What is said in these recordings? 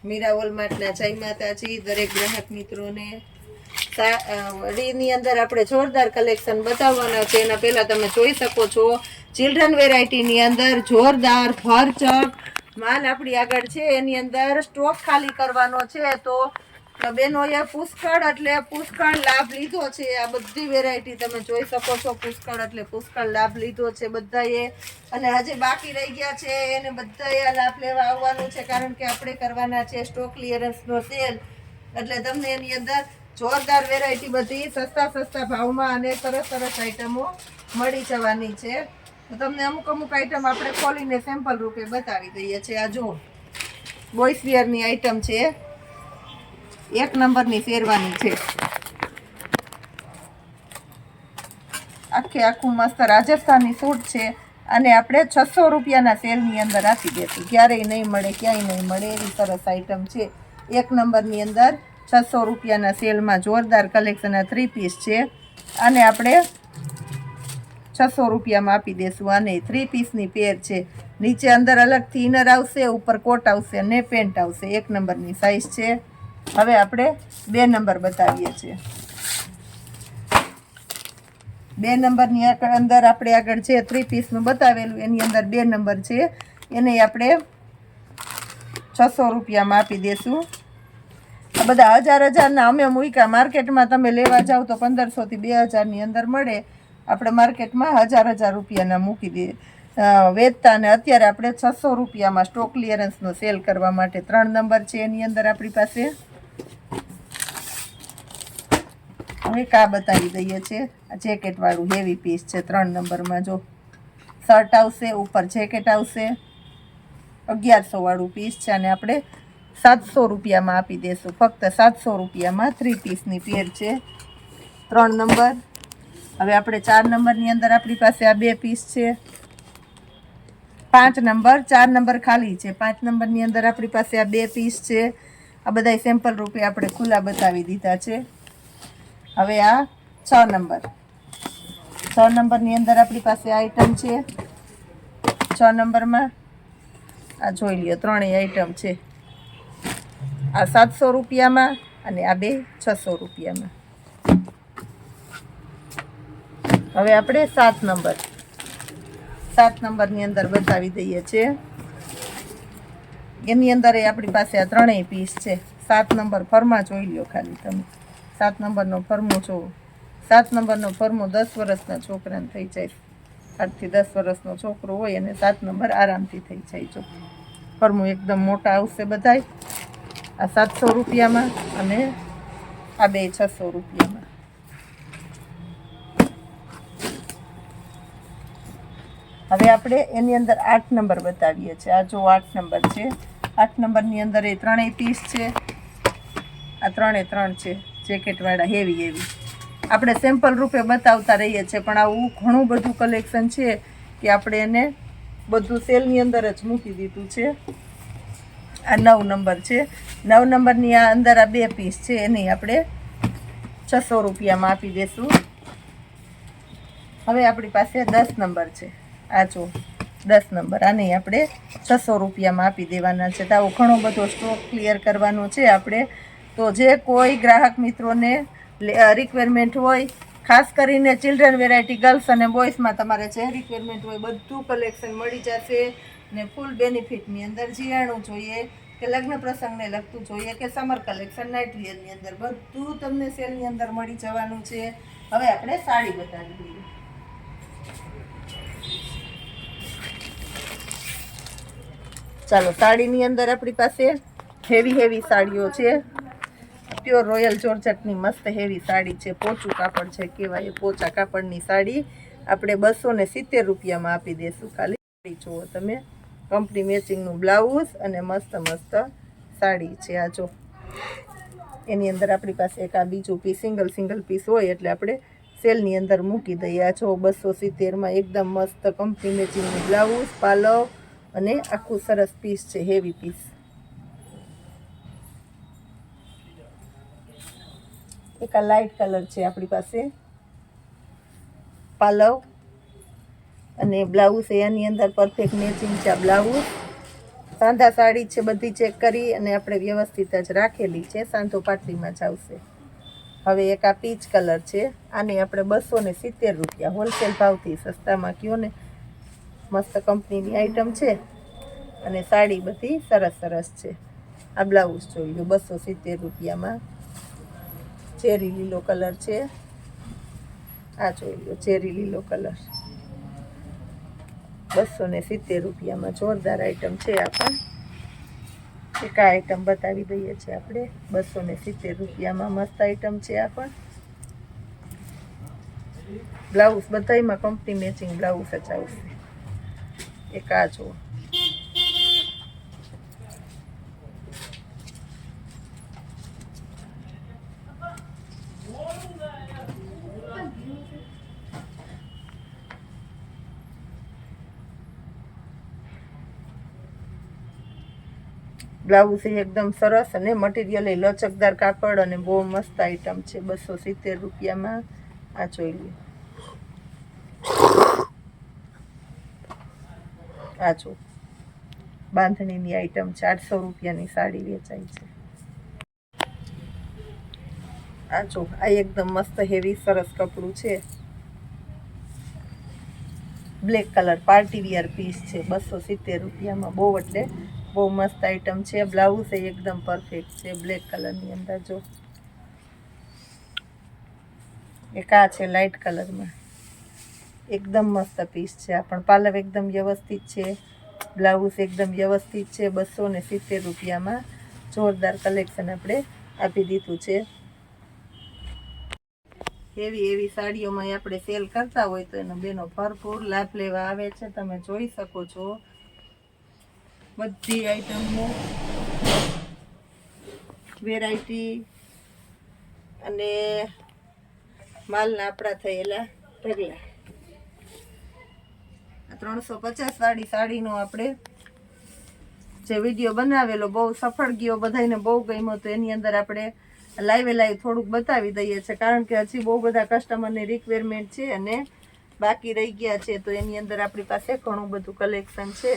મીરા વોલમાર્ટના જય માતાજી દરેક ગ્રાહક મિત્રોને। સાડીની અંદર આપણે જોરદાર કલેક્શન બતાવવાના છે। એના પહેલા તમે જોઈ શકો છો ચિલ્ડ્રન વેરાયટીની અંદર જોરદાર ભરચક માલ આપણી આગળ છે। એની અંદર સ્ટોક ખાલી કરવાનો છે તો બેનોએ પુષ્કળ એટલે પુષ્કળ લાભ લીધો છે। આ બધી વેરાયટી તમે જોઈ શકો છો, પુષ્કળ એટલે પુષ્કળ લાભ લીધો છે બધાએ, અને હજી બાકી રહી ગયા છે એને બધાએ આ લાભ લેવા આવવાનું છે, કારણ કે આપણે કરવાના છે સ્ટોક ક્લિયરન્સનો સેલ। એટલે તમને એની અંદર જોરદાર વેરાયટી બધી સસ્તા ભાવમાં અને સરસ આઈટમો મળી જવાની છે। તો તમને અમુક આઈટમ આપણે ખોલીને સેમ્પલ રૂપે બતાવી દઈએ છીએ। આ જો બોયસ વેરની આઈટમ છે, 1 નંબરની શેરવાની છે, આખું મસ્ત રાજસ્થાની સૂટ છે, અને આપણે 600 રૂપિયાના સેલની અંદર આપી દઈશું। ક્યારેય નહીં મળે, ક્યાંય નહીં મળે એવી સરસ આઈટમ છે। 1 નંબરની અંદર 600 રૂપિયાના સેલમાં જોરદાર કલેક્શન આ 3 પીસ છે, અને આપણે 600 રૂપિયામાં આપી દઈશું। આને 3 પીસની પેર છે, નીચે અંદર અલગથી ઇનર આવશે, ઉપર કોટ આવશે અને પેન્ટ આવશે। 1 નંબરની સાઇઝ છે। હવે આપણે 2 નંબર બતાવીએ છીએ। 2 નંબરની અંદર આપણે આગળ જે 3 પીસનું બતાવેલું એની અંદર 2 નંબર છે, એને આપણે 600 રૂપિયામાં આપી દઈશું। આ બધા હજારના અમે મૂક્યા, માર્કેટમાં તમે લેવા જાઓ તો 1500 થી 2000ની અંદર મળે, આપણે માર્કેટમાં હજાર રૂપિયાના મૂકી દઈએ વેચતા, અને અત્યારે આપણે 600 રૂપિયામાં સ્ટોક ક્લિયરન્સનો સેલ કરવા માટે 3 નંબર છે એની અંદર આપણી પાસે। હવે કા બતાવી દઈએ છીએ, આ જેકેટ વાળું હેવી પીસ છે 3 નંબરમાં। જો શર્ટ આવશે, ઉપર જેકેટ આવશે, 1100 વાળું પીસ છે, અને આપણે 700 રૂપિયામાં આપી દઈશું। ફક્ત 700 રૂપિયામાં 3 પીસની પેર છે 3 નંબર। હવે આપણે 4 નંબરની અંદર આપણી પાસે આ 2 પીસ છે, 5 નંબર 4 નંબર ખાલી છે, 5 નંબરની અંદર આપણી પાસે આ 2 પીસ છે। આ બધા સેમ્પલ રૂપે આપણે ખુલ્લા બતાવી દીધા છે। હવે આ 6 નંબરની અંદર આપણી પાસે આઈટમ છે। 6 નંબરમાં આ જોઈ લ્યો, 3 આઈટમ છે, આ 700 રૂપિયામાં અને આ 2 600 રૂપિયામાં। હવે આપણે 7 નંબરની અંદર બતાવી દઈએ છીએ। એની અંદર આપણી પાસે આ 3 પીસ છે। 7 નંબર ફરમા જોઈ લ્યો ખાલી તમે, 7 નંબરનો ફરમો જોવો। 7 નંબરનો ફરમો 10 વર્ષના છોકરાને થઈ જાય, 8 થી 10 વર્ષનો છોકરો હોય અને 7 નંબર આરામથી થઈ જાય। જો ફરમો એકદમ મોટા આવશે બધાય, આ 700 રૂપિયામાં અને આ 2 600 રૂપિયામાં। હવે આપણે એની અંદર 8 નંબર બતાવીએ છીએ। આ જો 8 નંબર છે, 8 નંબરની અંદર એ 3 પીસ છે, આ 3 છે જેકેટવાળા હેવી। આપણે સેમ્પલ રૂપે બતાવતા રહીએ છીએ, પણ આવું ઘણું બધું કલેક્શન છે કે આપણે એને બધું સેલની અંદર જ મૂકી દીધું છે। આ 9 નંબર છે, 9 નંબરની આ અંદર આ 2 પીસ છે, એની આપણે 600 રૂપિયામાં આપી દઈશું। હવે આપણી પાસે 10 નંબર છે, આ જો 10 નંબર, આને આપણે 600 રૂપિયામાં આપી દેવાના છે। તો આવો ઘણો બધો સ્ટોક ક્લિયર કરવાનો છે આપણે। તો જે કોઈ ગ્રાહક મિત્રોને રિક્વાયરમેન્ટ હોય, ખાસ કરીને ચિલ્ડ્રન વેરાયટી ગર્લ્સ અને બોયઝમાં તમારે જે રિક્વાયરમેન્ટ હોય બધું કલેક્શન મળી જશે, ને ફૂલ બેનિફિટની અંદર જીયાણું જોઈએ કે લગ્ન પ્રસંગને લગતું જોઈએ કે સમર કલેક્શન નાઇટવેરની અંદર બધું તમને સેલની અંદર મળી જવાનું છે। હવે આપણે સાડી બતાવી દઈએ। ચાલો, સાડીની અંદર આપણી પાસે હેવી સાડીઓ છે, પ્યોર રોયલ જોર્જટની મસ્ત હેવી સાડી છે, પોચું કાપડ છે કહેવાય, પોચા કાપડની સાડી આપણે 270 રૂપિયામાં આપી દઈશું। ખાલી જુઓ તમે, કંપની મેચિંગનું બ્લાઉઝ અને મસ્ત સાડી છે। આ જો એની અંદર આપણી પાસે એક આ બીજું પીસ સિંગલ પીસ હોય એટલે આપણે સેલની અંદર મૂકી દઈએ। આ જો 270માં એકદમ મસ્ત કંપની મેચિંગનું બ્લાઉઝ, પાલવ અને આખું સરસ પીસ છે, હેવી પીસ। એક આ લાઇટ કલર છે આપણી પાસે, પાલવ અને બ્લાઉઝ એની અંદર પરફેક્ટ મેચિંગ છે। આ બ્લાઉઝ સાંધા સાડી છે બધી ચેક કરી અને આપણે વ્યવસ્થિત જ રાખેલી છે. સાંધો પાટલીમાં જ આવશે. હવે એક આ પીચ કલર છે, આની આપણે 270 રૂપિયા હોલસેલ ભાવથી, સસ્તામાં કયો ને. મસ્ત કંપનીની આઈટમ છે અને સાડી બધી સરસ સરસ છે. આ બ્લાઉઝ જોઈ લો 270 રૂપિયામાં. ચેરી લીલો કલર છે, આ જોઈ લો ચેરી લીલો કલર 270 રૂપિયામાં. જોરદાર આઈટમ છે. આ પણ એક આ આઈટમ બતાવી દઈએ છીએ આપણે 270 રૂપિયામાં. મસ્ત આઈટમ છે. આ પણ બ્લાઉઝ બધામાં કંપની મેચિંગ બ્લાઉઝ જ આવશે. એક આ જો બ્લાઉઝ એકદમ સરસ અને મટીરિયલ એ લચકદાર કાપડ અને બહુ મસ્ત આઈટમ છે. 270 રૂપિયામાં. આ જોઈ લો. આ જો બાંધણીની આઈટમ 400 રૂપિયાની સાડી વેચાય છે. આ જો આ એકદમ મસ્ત હેવી સરસ કપડું છે. Black colour party wear piece છે 270 રૂપિયામાં. બહુ એટલે બહુ મસ્ત આઈટમ છે. બ્લાઉઝ એકદમ પરફેક્ટ છે બ્લેક કલરની અંદર. જો એક આ છે લાઇટ કલરમાં, એકદમ મસ્ત પીસ છે. આ પણ પાલવ એકદમ વ્યવસ્થિત છે, બ્લાઉઝ એકદમ વ્યવસ્થિત છે. 270 રૂપિયામાં જોરદાર કલેક્શન આપણે આપી દીધું છે. એવી એવી સાડીઓમાં આપણે સેલ કરતા હોય તો એનો બેનો ભરપૂર લાભ લેવા આવે છે. તમે જોઈ શકો છો બધી આઈટમનું વેરાયટી અને માલના આપણા થયેલા ઢગલા. 350 સાડીનો આપણે જે વિડીયો બનાવેલો બહુ સફળ ગયો, બધાને બહુ ગમ્યો. તો એની અંદર આપણે લાઈવ થોડુંક બતાવી દઈએ છીએ, કારણ કે હજી બહુ બધા કસ્ટમરની રિક્વાયરમેન્ટ છે અને બાકી રહી ગયા છે. તો એની અંદર આપણી પાસે ઘણું બધું કલેક્શન છે.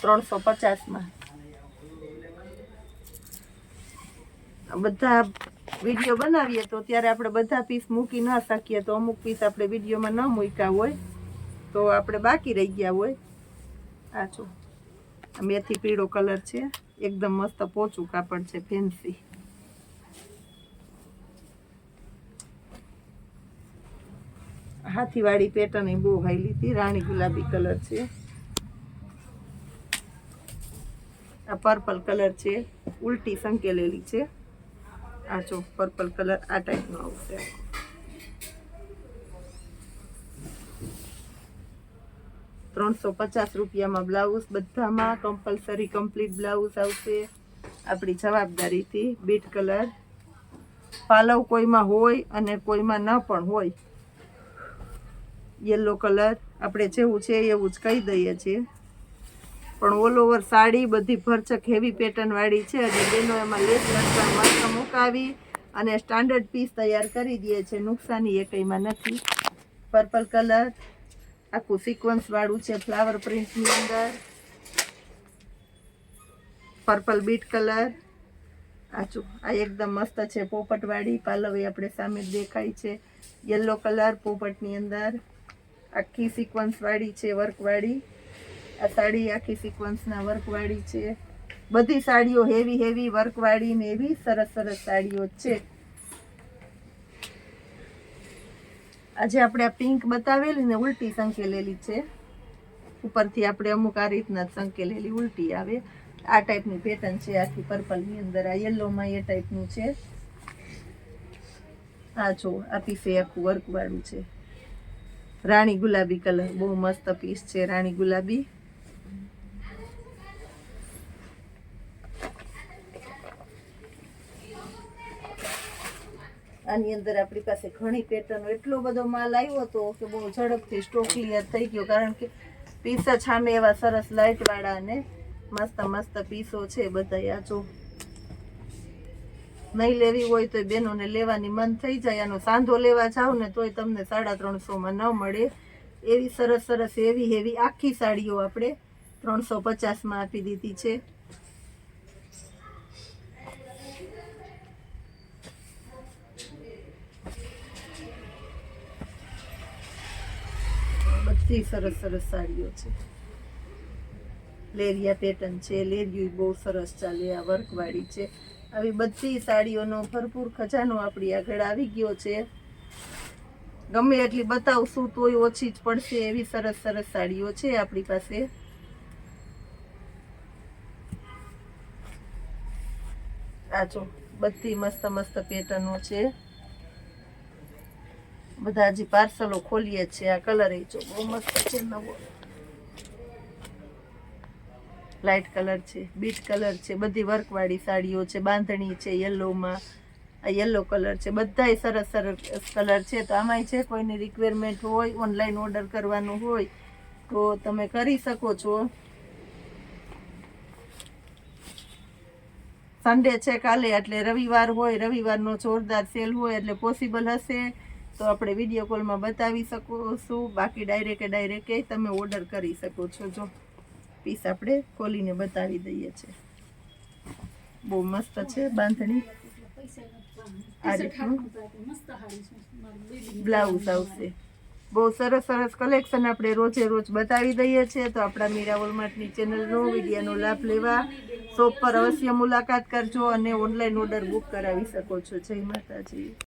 350માં બધા વિડીયો બનાવીએ તો ત્યારે આપણે બધા પીસ મૂકી ન શકીએ, તો અમુક પીસ આપણે વિડીયોમાં ન મૂક્યા હોય તો આપણે બાકી રહી ગયા હોય. આ જો મેથી પીળો કલર છે, એકદમ મસ્ત પોચું કાપડ છે, ફેન્સી. હાથીવાળી પેટર્ન એ બહુ હાઈલી હતી. રાણી ગુલાબી કલર છે. આ પર્પલ કલર છે, ઉલટી સંકેલેલી છે. આ જો પર્પલ કલર આ ટાઈપનો આવશે. 350 રૂપિયામાં બ્લાઉઝ, બધામાં કમ્પલસરી કમ્પ્લીટ બ્લાઉઝ આવશે આપણી જવાબદારીથી. બીટ કલર પાલવ કોઈમાં હોય અને કોઈમાં ન પણ હોય. યલો કલર આપણે જેવું છે એવું જ કહી દઈએ છીએ, પણ ઓલ ઓવર સાડી બધી ભરચક હેવી પેટર્ન વાળી છે. અને બેનો એમાં લેસ લટકણ મસ્ત મુકાવી અને સ્ટાન્ડર્ડ પીસ તૈયાર કરી દે છે. નુકસાની એ કંઈમાં નથી. પર્પલ કલર આખું સિક્વન્સ વાળું છે, ફ્લાવર પ્રિન્ટની અંદર. પર્પલ બીટ કલર આ એકદમ મસ્ત છે, પોપટવાળી. પાલવ આપણે સામે દેખાય છે. યલો કલર પોપટની અંદર આખી સિક્વન્સ વાળી છે, વર્કવાળી. આ સાડી આખી સિક્વન્સના વર્કવાળી છે. બધી સાડીઓ હેવી હેવી વર્કવાળી ને એવી સરસ સરસ સાડીઓ છે. આજે આપણે આ પિંક બતાવેલી ને ઉલટી સંકેલેલી છે. ઉપરથી આપણે અમુક આ રીતના સંકેલેલી ઉલટી આવે. આ ટાઈપની પેટર્ન છે આખી પર્પલની અંદર. આ યલોમાં એ ટાઈપનું છે. આ જો આ પીસે આખું વર્કવાળું છે. રાણી ગુલાબી કલર બહુ મસ્ત પીસ છે. રાણી ગુલાબી આની અંદર આપણી પાસે ઘણી પેટર્ન, એટલો બધો માલ આવ્યો હતો કે બહુ ઝડપથી સ્ટોક ક્લિયર થઈ ગયો, કારણ કે પીસ જ સામે એવા સરસ લાઇટ વાળા અને મસ્ત મસ્ત પીસો છે બધા. આ જો નહીં લેવી હોય તો બેનોને લેવાની મન થઈ જાય. આનો સાંધો લેવા જાવ ને તોય તમને 350માં ન મળે. એવી સરસ સરસ હેવી હેવી આખી સાડીઓ આપણે 350 આપી દીધી છે. બધી સરસ સરસ સાડીઓ છે. લેરિયા પેટર્ન છે, લેરિયું બહુ સરસ ચાલે, આ વર્કવાળી છે. આવી બધી સાડીઓનો ભરપૂર ખજાનો આપણી આગળ આવી ગયો છે. ગમે એટલી બતાવશું તોય ઓછી જ પડશે એવી સરસ સરસ સાડીઓ છે આપણી પાસે. આ જો બધી મસ્ત મસ્ત પેટર્નો છે. બધા હજી પાર્સલો ખોલીએ છે. આ કલર એ જો બહુ મસ્ત છે, નવો લાઇટ કલર છે, બીટ કલર છે, બધી વર્કવાળી સાડીઓ છે. બાંધણી છે યલોમાં, આ યલો કલર છે. બધાય સરસ સરસ કલર છે. તો આમાંય છે કોઈની રિક્વાયરમેન્ટ હોય, ઓનલાઈન ઓર્ડર કરવાનું હોય તો તમે કરી શકો છો. સન્ડે છે કાલે, એટલે રવિવાર હોય, રવિવારનો જોરદાર સેલ હોય એટલે પોસિબલ હશે તો આપણે વિડીયો કોલમાં બતાવી શકીશું. બાકી ડાયરેક્ટ તમે ઓર્ડર કરી શકો છો. જો પીસ આપણે ખોલીને બતાવી દઈએ છીએ. બહુ મસ્ત છે બાંધણી. આ રીતનું બ્લાઉઝ આવશે. બહુ સરસ સરસ કલેક્શન આપણે રોજે રોજ બતાવી દઈએ છીએ. તો આપણા મીરા વોલમાર્ટની ચેનલનો વિડીયોનો લાભ લેવા શોપ પર અવશ્ય મુલાકાત કરજો અને ઓનલાઈન ઓર્ડર બુક કરાવી શકો છો. જય માતાજી.